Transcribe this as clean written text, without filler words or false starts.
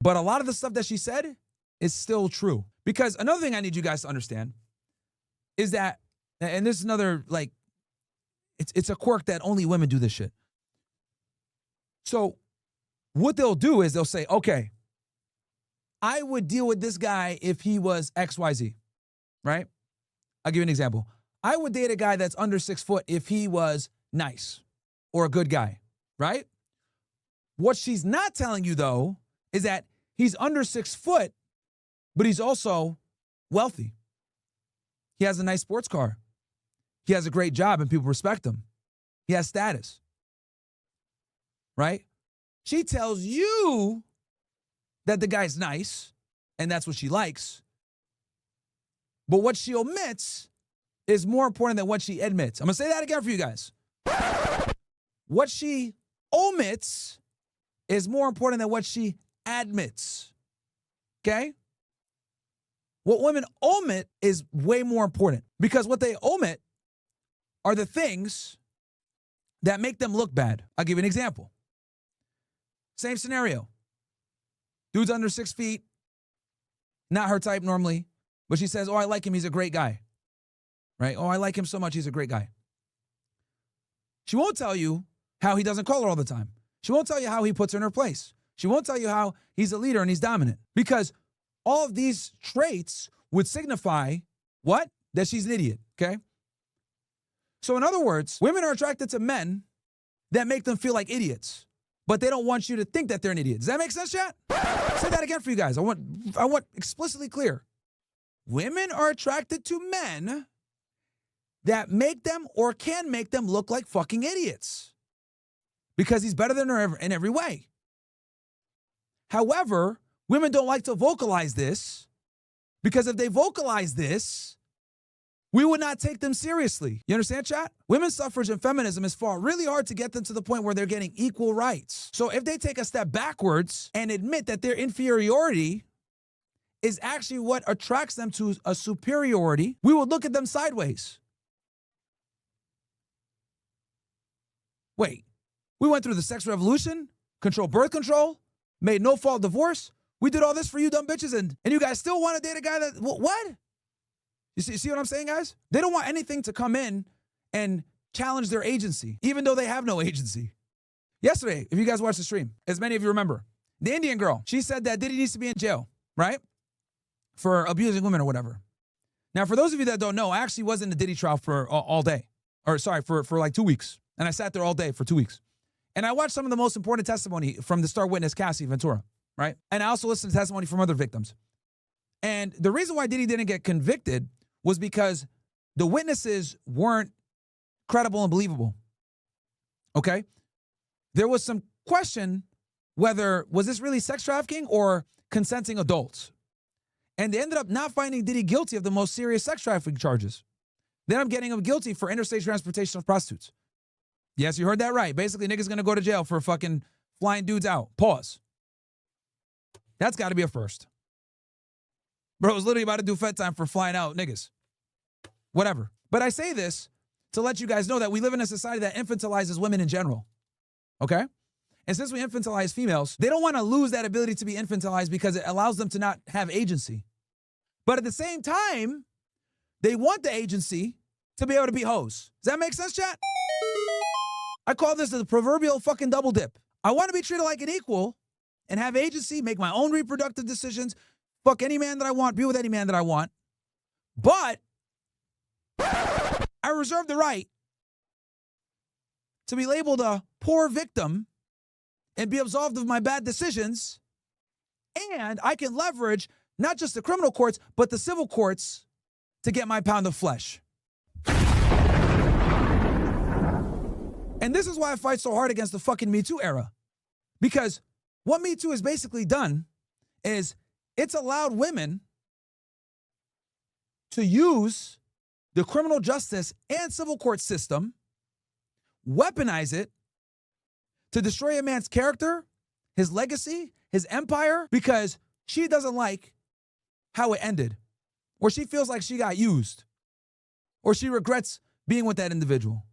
But a lot of the stuff that she said is still true. Because another thing I need you guys to understand is that, and this is another, like, it's a quirk that only women do this shit. So what they'll do is they'll say, okay, I would deal with this guy if he was XYZ, right? I'll give you an example. I would date a guy that's under 6 foot if he was nice or a good guy, right? What she's not telling you, though, is that he's under 6 foot, but he's also wealthy. He has a nice sports car. He has a great job and people respect him. He has status, right? She tells you that the guy's nice and that's what she likes. But what she omits is more important than what she admits. I'm going to say that again for you guys. What she omits is more important than what she admits. Okay? What women omit is way more important because what they omit are the things that make them look bad. I'll give you an example. Same scenario. Dude's under 6 feet, not her type normally, but she says, oh, I like him, he's a great guy. Right? Oh, I like him so much, he's a great guy. She won't tell you how he doesn't call her all the time. She won't tell you how he puts her in her place. She won't tell you how he's a leader and he's dominant. Because all of these traits would signify what? That she's an idiot, okay? So in other words, women are attracted to men that make them feel like idiots, but they don't want you to think that they're an idiot. Does that make sense, chat? Say that again for you guys. I want explicitly clear. Women are attracted to men that make them or can make them look like fucking idiots because he's better than her in every way. However, women don't like to vocalize this because if they vocalize this, we would not take them seriously. You understand, chat? Women's suffrage and feminism has fought really hard to get them to the point where they're getting equal rights. So if they take a step backwards and admit that their inferiority is actually what attracts them to a superiority, we would look at them sideways. Wait, we went through the sex revolution, controlled birth control, made no-fault divorce. We did all this for you dumb bitches, and you guys still want to date a guy that, what? You see what I'm saying, guys? They don't want anything to come in and challenge their agency, even though they have no agency. Yesterday, if you guys watched the stream, as many of you remember, the Indian girl, she said that Diddy needs to be in jail, right? For abusing women or whatever. Now, for those of you that don't know, I actually was in the Diddy trial for all day. Or sorry, for like 2 weeks. And I sat there all day for 2 weeks. And I watched some of the most important testimony from the star witness, Cassie Ventura, right? And I also listened to testimony from other victims. And the reason why Diddy didn't get convicted was because the witnesses weren't credible and believable, okay? There was some question whether, was this really sex trafficking or consenting adults? And they ended up not finding Diddy guilty of the most serious sex trafficking charges. They ended up getting him guilty for interstate transportation of prostitutes. Yes, you heard that right. Basically, niggas gonna go to jail for fucking flying dudes out. Pause. That's gotta be a first. Bro was literally about to do Fed time for flying out niggas. Whatever. But I say this to let you guys know that we live in a society that infantilizes women in general. Okay? And since we infantilize females, they don't want to lose that ability to be infantilized because it allows them to not have agency. But at the same time, they want the agency to be able to be hoes. Does that make sense, chat? I call this the proverbial fucking double dip. I want to be treated like an equal and have agency, make my own reproductive decisions, fuck any man that I want, be with any man that I want. But I reserve the right to be labeled a poor victim and be absolved of my bad decisions. And I can leverage not just the criminal courts, but the civil courts to get my pound of flesh. And this is why I fight so hard against the fucking Me Too era. Because what Me Too has basically done is it's allowed women to use the criminal justice and civil court system, weaponize it to destroy a man's character, his legacy, his empire, because she doesn't like how it ended, or she feels like she got used, or she regrets being with that individual.